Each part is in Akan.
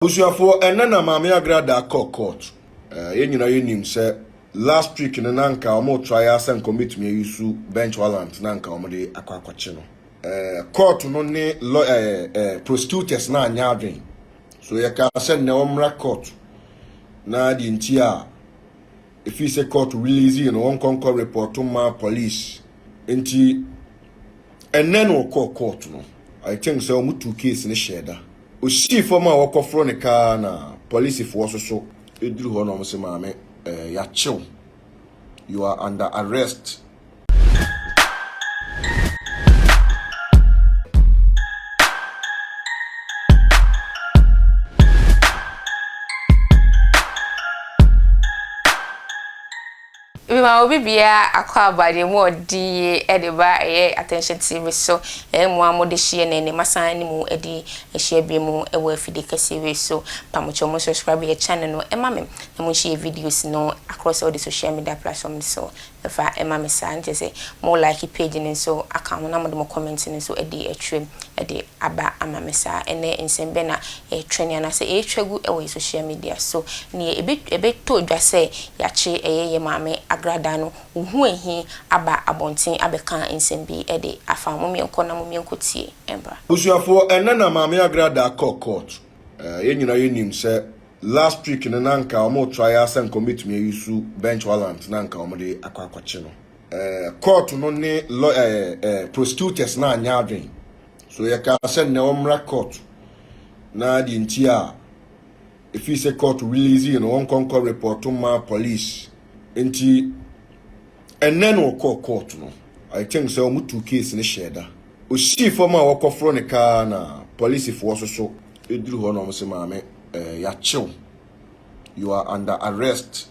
Obofour and Nana Agradaa court. You say last week in Nanka, omo trials and commit me use bench warrant Nanka omode akwakwachino. Court no ne prosecutors na anyadwen. So you can send na omra court na di ntia if you say court release you know one concord report to my police nti and then we call court no. I think so omu two case ni sheda. Osi former Obofour ne car na police force so eduru ho no mo se maame ya chill. You are under arrest. Obi bia akwa bade mo di edeba attention TV so mo amode hie ne masan ni mu edi hie bi mu ewa afide kase so pamocho mo subscribe your channel no ema me na mo share videos no across all the social media platforms so fa ema me san say mo like page ni so account na mo comment ni so edi atwem edi aba ama me sa ene nsembe na training na say twegu ewa social media so ni ebe to dwa say ya che ye maame Agradaa no uhu ehi aba abontin abeka nsembi ede afa momienko na momienko tie embra Obofour and Nana Agradaa court. You say last week in Nanka omo trials and commit me use bench warrant Nanka omode akwakwachino. Court no ne prosecutors na anyadwen. So you can send na omra court na di ntia if you say court release you know one concord report to my police nti and then we call court no. I think so omu two case ni sheda. Osi former Obofour ne car na police force so eduru ho no mo se maame ya chill. You are under arrest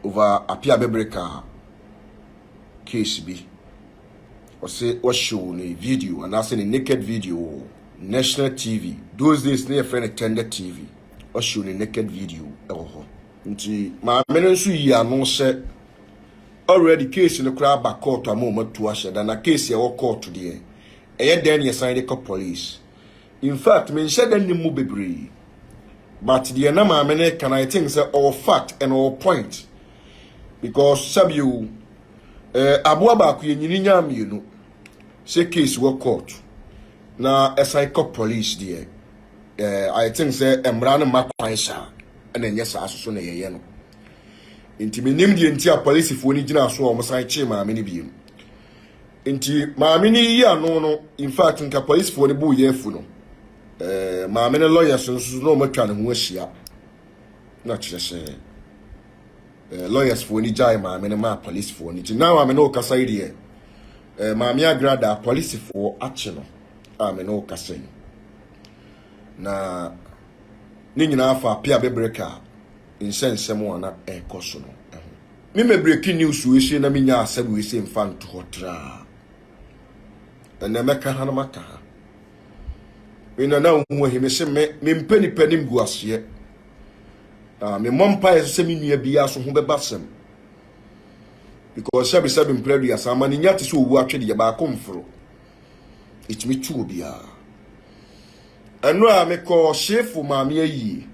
over apia bebreka case bi. O say what show ni video and I say the naked video national TV. Those days near friend attended TV. O show the naked video ho. Nti maame no so yi ano se already case in the crowd back court a moment to usher than a case your court today. Then you sign the police. In fact, men said any move be but the number many can I think say all fact and all point because some you abuaba ku yenyinyam you know say case work court na psycho police there. I think say emrano makwansha and then yes aso na ye no inti minim die nti a police fo ni gina so o mo san che maame ni biem inti maame ni yi ano no in fact nka police fo ni bu ye fu no maame ne lawyers so no matwa ne ho ahia na chese lawyers fo ni jai maame ne ma police fo ni na maame no kasa ide maame Agradaa police fo ache no maame no kasa na ni nyina afa pia bebreka insensem wana ekoso no me me breaking news we say na me nya asabu we say mfanto hotra na meka ha na maka ha we na hu he me se me mpani panim gu ase me mompa ye se me nua bia so ho bebasem because sabi mpradu asama ni nya te so owu atwe de ba komfro itimi tu obia anu a me ko shefu maame ayi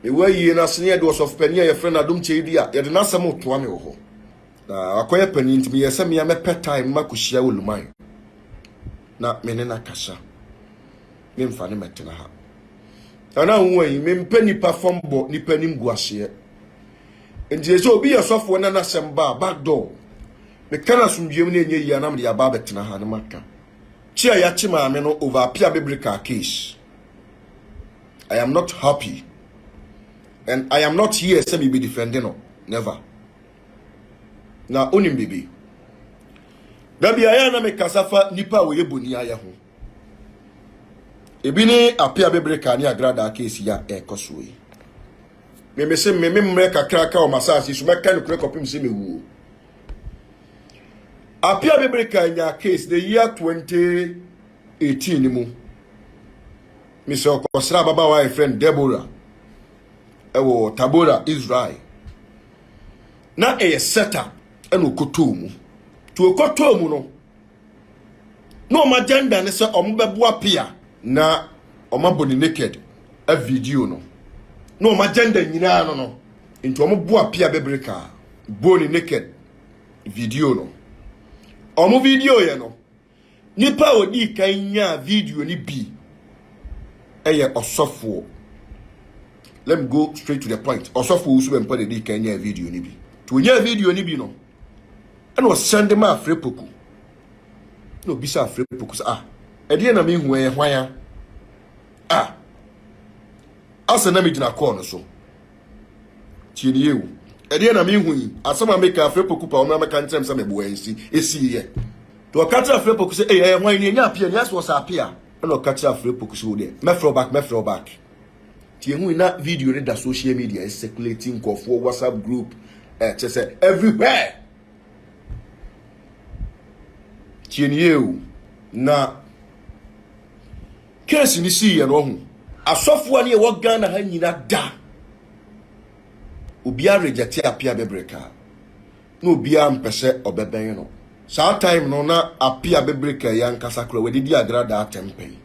Ewe na senior dos of penny your friend adum chedia ye de na sam to ame ho na akoye penny ntimi ye se me me pet time makuhia woluman na me ne na kasa me mfa ne metena ha ana hu yi me mpani perform bo ni panim guase nje so obi ye sofo na na sem ba back door me kana sumdiem na enye yi anam de aba betena ha ne maka chia ya chi ma me no over apia biblical case. I am not happy. And I am not here say me be defending no. Never. Na onim bibi. Dabi aya na me kasafa nipa we yeboni aya ho. Ebi ni apia bebreka ni Agradaa case ya ekoso yi. Me se me mre kakra ka o masasi so meka no kopim se me wu. Apia bebreka nya case the year 2018 ni mu. Me se okosra baba wa friend Deborah ewo Tabora Israel na setup eno kotomu to kotomu no ma gender ne se ombebua pia na omaboni naked a video no ma gender nyina no into omo bo apia bebreka bone naked video no omo video ye no nipa odi kan nya video ni bi eye osofo. Let me go straight to the point. Osofo usu be mpade di kan nya video ni bi to nya video ni bi no and was send ma afrepoku no bisa afrepoku ede na me hu e hwan asa na me gina call no so tie ni yewu ede na me hu yi asama make afrepoku pa o ma ka ntem sa me bo ensi esi ye to katra afrepoku say hwan ni nya apia ni aso sa apia na katra afrepoku so de me throw back tie hu na video ni da social media is circulating for WhatsApp group say everywhere tie ni yewu na case ni si ye no hu asofo ani e wo Ghana ha nyina da obia reject apia bebreka no obia mpese obeben no saa time no na apia bebreka ya nkasa kro we didi Agradaa tempen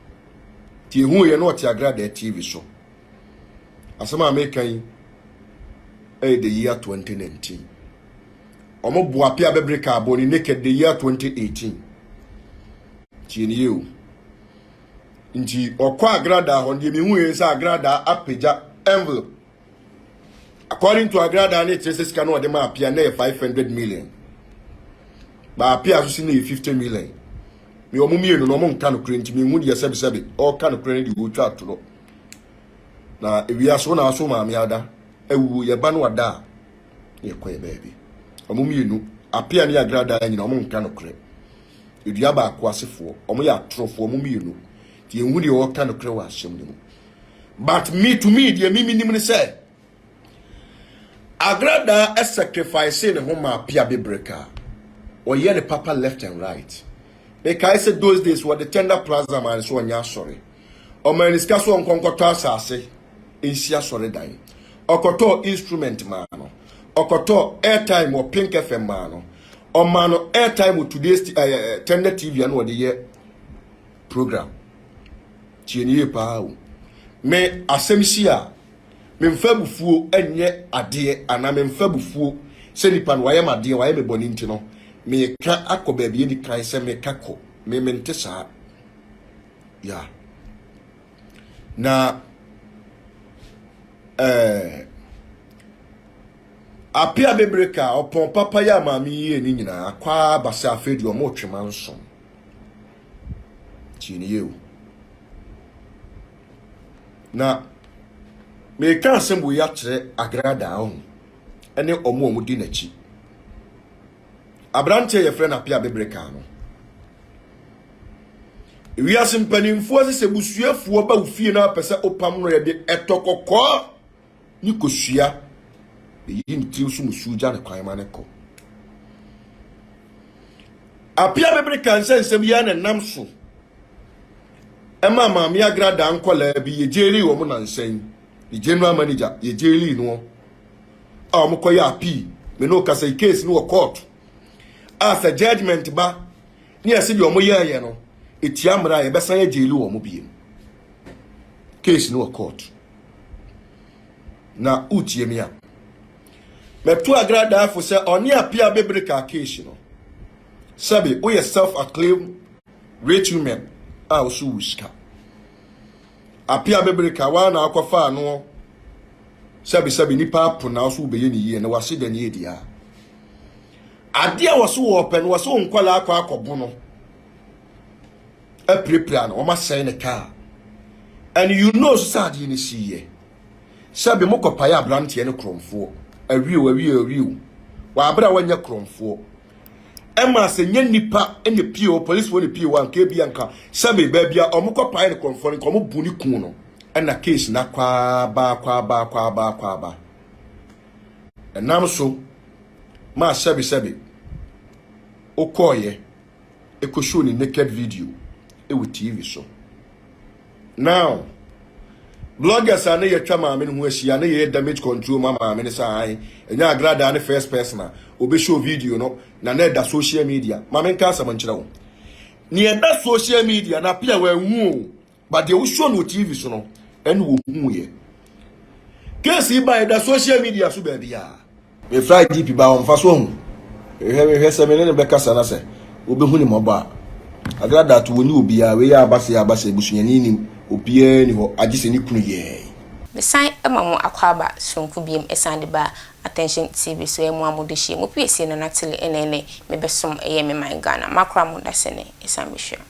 ti hu ye no ti Agradaa TV so asema amekan the year 2019 omo bo apia bebreka aboni naked the year 2018 ti ni you nti okwa Agradaa ho ndi mi hu ye sa Agradaa apeja envelope according to Agradaa ne tese sika no de ma apia na 500 million ba apia so si na 50 million mi omo mienu no mo nka no krenti mi hu de sebe o ka no krenti di wo twa to na ewia so na so ma mi ada ewu ye ba no wada ye koye baby omo mienu apia ne Agradaa nyina omo nka no krenti edua ba akwa sefo omo ya trofo omo mienu ti enhu de o ka no krenti wa asem ni but me to me de mi nim ne say Agradaa a sacrifice in home apia bebreka or ye the papa left and right. Because I said those days were the tender plaza man so anya sorry. O man is kaso on konkoto asase insia sorry dan. Okoto instrument man. Okoto airtime or Pink FM man. O man airtime with today's tender TV and what the year program. Tienye pa me asemsia memfa bufuo enye ade ana memfa bufuo se nipa no wayem ade wayem boni nti no me ka akoba bia di kan se me kako me mente saa ya na apia bebreka opon papa ya maami ye ni nyina akwa basa afedi o mo twema nso tini yewu na me kan sembo ya kire Agradaa ho ene omo di nachi abrante ye frɛ na apia bebreka no wi asimpanimfo se busuafuo ba ufie na pese opam no ye de etokokɔ ni kosua yi ni ti so musuja ne kwan ma ne ko apia bebreka nsensem ya na nam so ema maami Agradaa nkola bi ye jeri wo mu nansen the general manager ye jeli no amukoya api me no kasa case no court as a judgment ba ni ase bi omo ye no etia mra ye besan ye jeli wo mo biem case no court na utie me a metu Agradaa fo se oni apia bebreka case no sabe o ye self acclaimed rich women a osu wuska apia bebreka wa na akwafa no sabi nipa apo na so be ye ni ye na wase da ni edia ade a waso wo pen waso nkwala akwa akobo no aprepra no o ma say ne ka and you know so sad ye ni siye sabi mokopa ya brante ne kromfo awiu wa abra wanya kromfo ema se nya nipa ene pio police woni pio wan ka bia nka sabe ba bia omokopa ne konfo nko mo buni kun no na case na kwa ba enam so ma sabe okoye ekoshow ni naked video with TV so now bloggers are ye twa ma me ho ahia na ye damage control ma me say enya Agradaa ne first person obe show video no na da social media ma me nka asam nkyerɛ wo ne da social media na pia wa hu but they will show no TV so no and who ye. Can't see by the social media so baby. A fly deep bound fast one. Have some in Becca Sanasa. Ubehuni Moba. Agrada to when you be away, Abasi, Bushianin, Opien, or Ajis in Kuye. The sign a mamma aquaba soon could be a sandy bar. Attention TV so emu de shi mo pese na natele enene me besom eye me man Ghana makra mo da sene is ambitious.